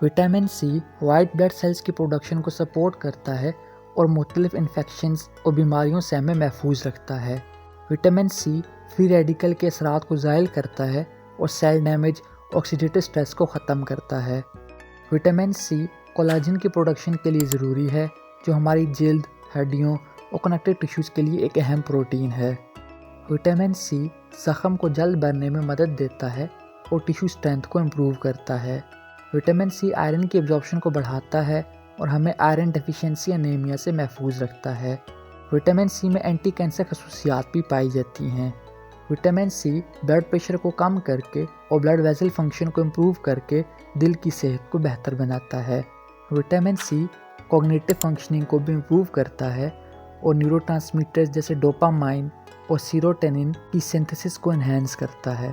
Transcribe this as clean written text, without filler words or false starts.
Vitamin C white blood cells کی production کو support کرتا ہے اور مختلف انفیکشنز اور بیماریوں سے ہمیں محفوظ رکھتا ہے۔ وٹامن سی فری ریڈیکل کے اثرات کو زائل کرتا ہے اور سیل ڈیمیج آکسیڈیٹو سٹریس کو ختم کرتا ہے۔ وٹامن سی کولاجن کی پروڈکشن کے لیے ضروری ہے، جو ہماری جلد، ہڈیوں اور کنیکٹیو ٹیشوز کے لیے ایک اہم پروٹین ہے۔ وٹامن سی زخم کو جلد بھرنے میں مدد دیتا ہے اور ٹیشو اسٹرینتھ کو امپروو کرتا ہے۔ وٹامن سی آئرن کی ایبزارپشن کو بڑھاتا ہے اور ہمیں آئرن ڈیفیشنسی انیمیا سے محفوظ رکھتا ہے۔ وٹامن سی میں اینٹی کینسر خصوصیات بھی پائی جاتی ہیں۔ وٹامن سی بلڈ پریشر کو کم کر کے اور بلڈ ویزل فنکشن کو امپروو کر کے دل کی صحت کو بہتر بناتا ہے۔ وٹامن سی کوگنیٹو فنکشننگ کو بھی امپروو کرتا ہے اور نیورو ٹرانسمیٹرز جیسے ڈوپامائن اور سیروٹونن کی سینتھسس کو انہینس کرتا ہے۔